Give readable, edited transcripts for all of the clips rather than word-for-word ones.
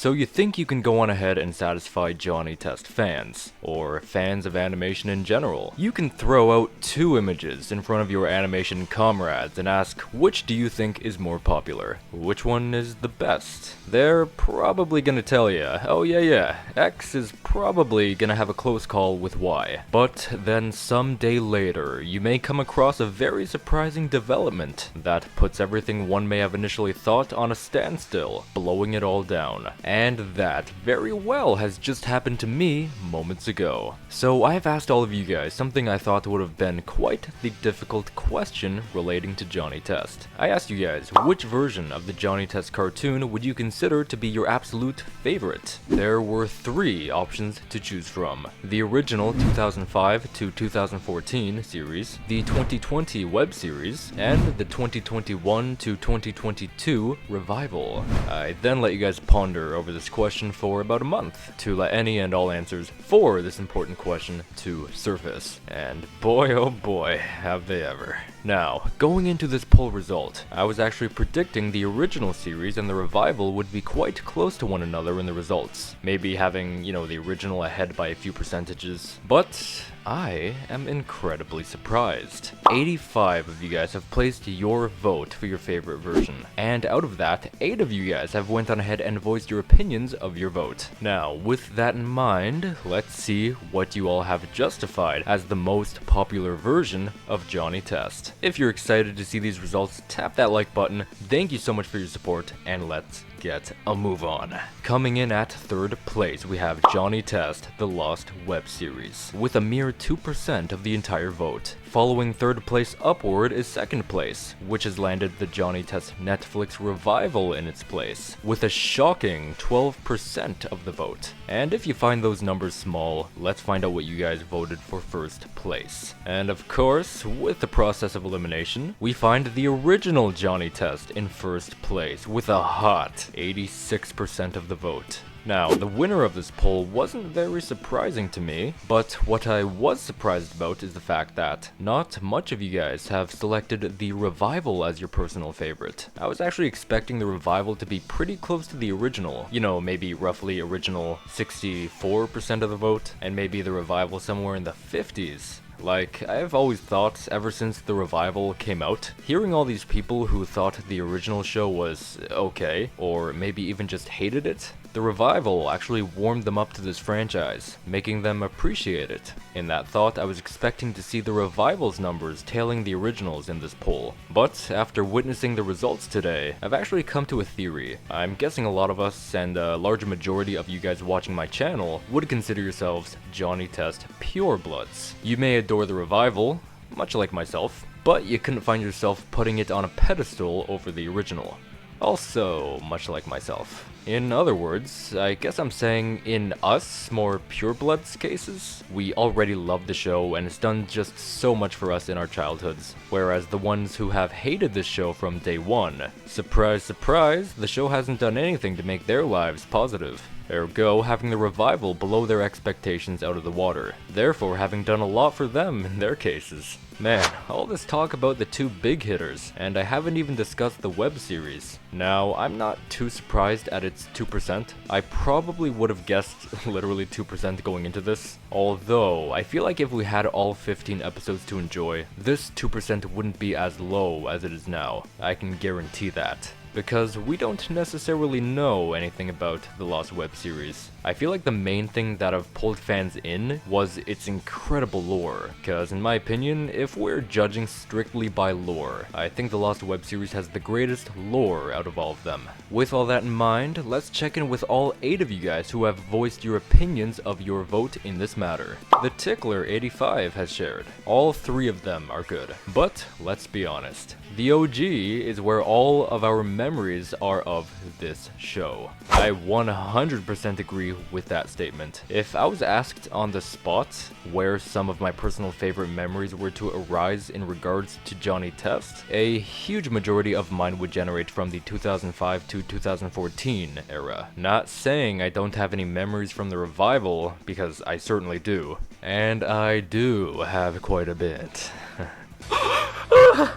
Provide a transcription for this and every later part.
So you think you can go on ahead and satisfy Johnny Test fans, or fans of animation in general. You can throw out two images in front of your animation comrades and ask, which do you think is more popular? Which one is the best? They're probably gonna tell you, oh yeah, X is probably gonna have a close call with Y. But then some day later, you may come across a very surprising development that puts everything one may have initially thought on a standstill, blowing it all down. And that very well has just happened to me moments ago. So I have asked all of you guys something I thought would have been quite the difficult question relating to Johnny Test. I asked you guys, which version of the Johnny Test cartoon would you consider to be your absolute favorite? There were three options to choose from. The original 2005 to 2014 series, the 2020 web series, and the 2021 to 2022 revival. I then let you guys ponder over this question for about a month to let any and all answers for this important question to surface. And boy oh boy, have they ever. Now, going into this poll result, I was actually predicting the original series and the revival would be quite close to one another in the results. Maybe having, the original ahead by a few percentages. But I am incredibly surprised. 85 of you guys have placed your vote for your favorite version. And out of that, 8 of you guys have went on ahead and voiced your opinions of your vote. Now, with that in mind, let's see what you all have justified as the most popular version of Johnny Test. If you're excited to see these results, tap that like button. Thank you so much for your support, and let's get a move on. Coming in at third place, we have Johnny Test, The Lost Web Series, with a mere 2% of the entire vote. Following third place upward is second place, which has landed the Johnny Test Netflix revival in its place, with a shocking 12% of the vote. And if you find those numbers small, let's find out what you guys voted for first place. And of course, with the process of elimination, we find the original Johnny Test in first place, with a hot 86% of the vote. Now, the winner of this poll wasn't very surprising to me, but what I was surprised about is the fact that not much of you guys have selected the revival as your personal favorite. I was actually expecting the revival to be pretty close to the original, maybe roughly original 64% of the vote, and maybe the revival somewhere in the 50s. Like, I've always thought, ever since the revival came out, hearing all these people who thought the original show was okay, or maybe even just hated it, the revival actually warmed them up to this franchise, making them appreciate it. In that thought, I was expecting to see the revival's numbers tailing the originals in this poll. But after witnessing the results today, I've actually come to a theory. I'm guessing a lot of us, and a large majority of you guys watching my channel, would consider yourselves Johnny Test purebloods. You may adore the revival, much like myself, but you couldn't find yourself putting it on a pedestal over the original. Also, much like myself. In other words, I guess I'm saying in us, more purebloods cases, we already love the show and it's done just so much for us in our childhoods, whereas the ones who have hated this show from day one, surprise surprise, the show hasn't done anything to make their lives positive. Ergo, having the revival below their expectations out of the water, therefore having done a lot for them in their cases. Man, all this talk about the two big hitters, and I haven't even discussed the web series. Now, I'm not too surprised at its 2%. I probably would have guessed literally 2% going into this, although I feel like if we had all 15 episodes to enjoy, this 2% wouldn't be as low as it is now. I can guarantee that. Because we don't necessarily know anything about the Lost Web Series. I feel like the main thing that have pulled fans in was its incredible lore, cause in my opinion, if we're judging strictly by lore, I think the Lost Web Series has the greatest lore out of all of them. With all that in mind, let's check in with all 8 of you guys who have voiced your opinions of your vote in this matter. The Tickler 85 has shared. All 3 of them are good, but let's be honest. The OG is where all of our memories are of this show. I 100% agree with that statement. If I was asked on the spot where some of my personal favorite memories were to arise in regards to Johnny Test, a huge majority of mine would generate from the 2005 to 2014 era. Not saying I don't have any memories from the revival, because I certainly do. And I do have quite a bit.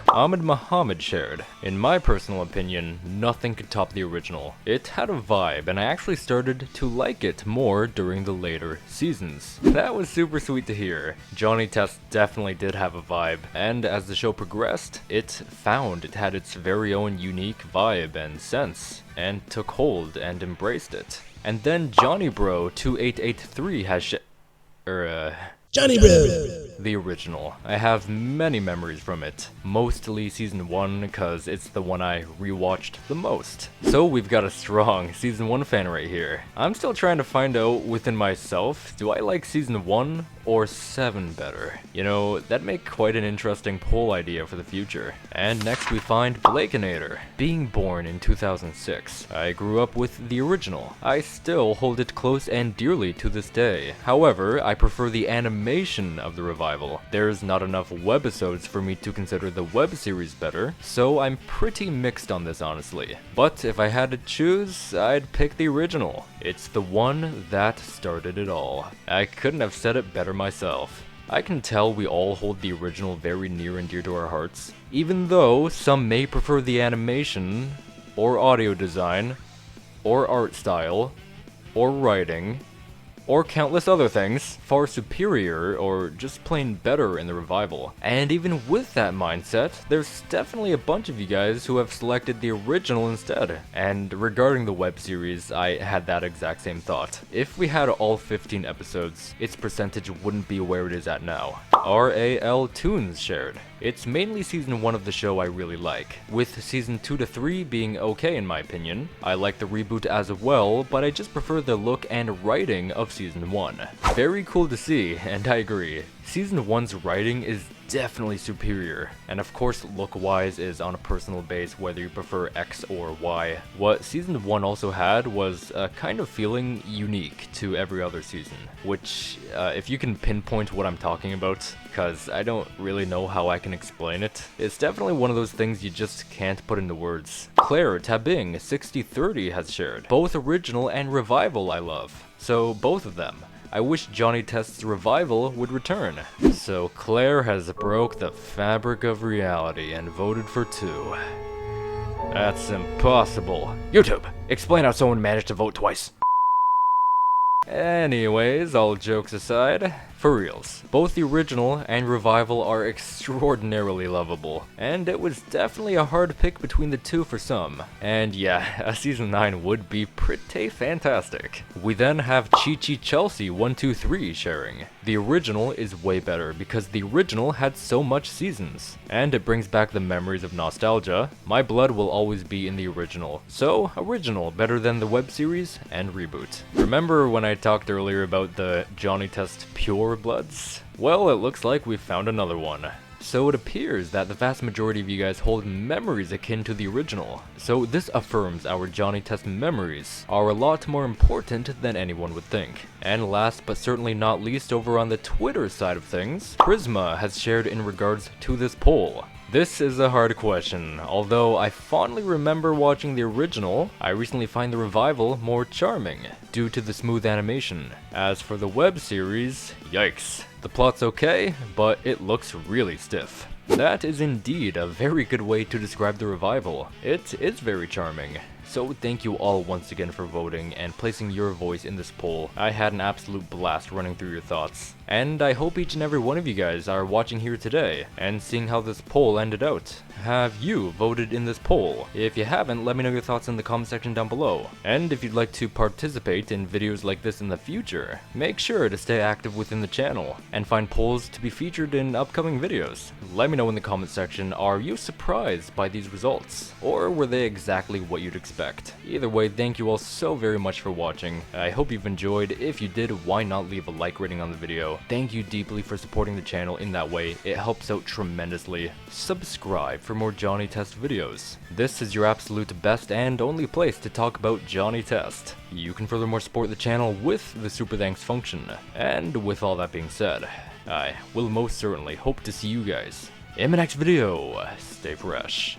Ahmed Muhammad shared, "In my personal opinion, nothing could top the original. It had a vibe, and I actually started to like it more during the later seasons." That was super sweet to hear. Johnny Test definitely did have a vibe, and as the show progressed, it had its very own unique vibe and sense, and took hold and embraced it. And then Johnny Bro 2883 has Johnny Bro! The original. I have many memories from it, mostly season 1 because it's the one I rewatched the most. So we've got a strong season 1 fan right here. I'm still trying to find out within myself, do I like season 1 or 7 better? You know, that'd make quite an interesting poll idea for the future. And next we find Blakeinator. Being born in 2006, I grew up with the original. I still hold it close and dearly to this day. However, I prefer the animation of the revival. There's not enough webisodes for me to consider the web series better, so I'm pretty mixed on this honestly. But if I had to choose, I'd pick the original. It's the one that started it all. I couldn't have said it better myself. I can tell we all hold the original very near and dear to our hearts, even though some may prefer the animation, or audio design, or art style, or writing, or countless other things, far superior or just plain better in the revival. And even with that mindset, there's definitely a bunch of you guys who have selected the original instead. And regarding the web series, I had that exact same thought. If we had all 15 episodes, its percentage wouldn't be where it is at now. RAL Toons shared, "It's mainly season 1 of the show I really like, with season 2 to 3 being okay in my opinion. I like the reboot as well, but I just prefer the look and writing of season 1. Very cool to see, and I agree. Season 1's writing is definitely superior, and of course look-wise is on a personal base whether you prefer X or Y. What season 1 also had was a kind of feeling unique to every other season, which if you can pinpoint what I'm talking about, because I don't really know how I can explain it, it's definitely one of those things you just can't put into words. Claire Tabing 6030 has shared, "Both original and revival I love, so both of them. I wish Johnny Test's revival would return." So Claire has broke the fabric of reality and voted for 2. That's impossible. YouTube, explain how someone managed to vote twice. Anyways, all jokes aside, for reals, both the original and revival are extraordinarily lovable, and it was definitely a hard pick between the two for some. And yeah, a season 9 would be pretty fantastic. We then have Chi-Chi Chelsea 123 sharing, "The original is way better because the original had so much seasons, and it brings back the memories of nostalgia. My blood will always be in the original, so original better than the web series and reboot." Remember when I talked earlier about the Johnny Test Pure Bloods? Well, it looks like we found another one. So it appears that the vast majority of you guys hold memories akin to the original. So this affirms our Johnny Test memories are a lot more important than anyone would think. And last but certainly not least, over on the Twitter side of things, Prisma has shared in regards to this poll. This is a hard question. Although I fondly remember watching the original, I recently find the revival more charming, due to the smooth animation. As for the web series, yikes. The plot's okay, but it looks really stiff. That is indeed a very good way to describe the revival. It is very charming. So thank you all once again for voting and placing your voice in this poll. I had an absolute blast running through your thoughts. And I hope each and every one of you guys are watching here today and seeing how this poll ended out. Have you voted in this poll? If you haven't, let me know your thoughts in the comment section down below. And if you'd like to participate in videos like this in the future, make sure to stay active within the channel and find polls to be featured in upcoming videos. Let me know in the comment section, are you surprised by these results? Or were they exactly what you'd expect? Either way, thank you all so very much for watching. I hope you've enjoyed. If you did, why not leave a like rating on the video? Thank you deeply for supporting the channel in that way. It helps out tremendously. Subscribe for more Johnny Test videos. This is your absolute best and only place to talk about Johnny Test. You can furthermore support the channel with the super thanks function. And with all that being said, I will most certainly hope to see you guys in my next video. Stay fresh.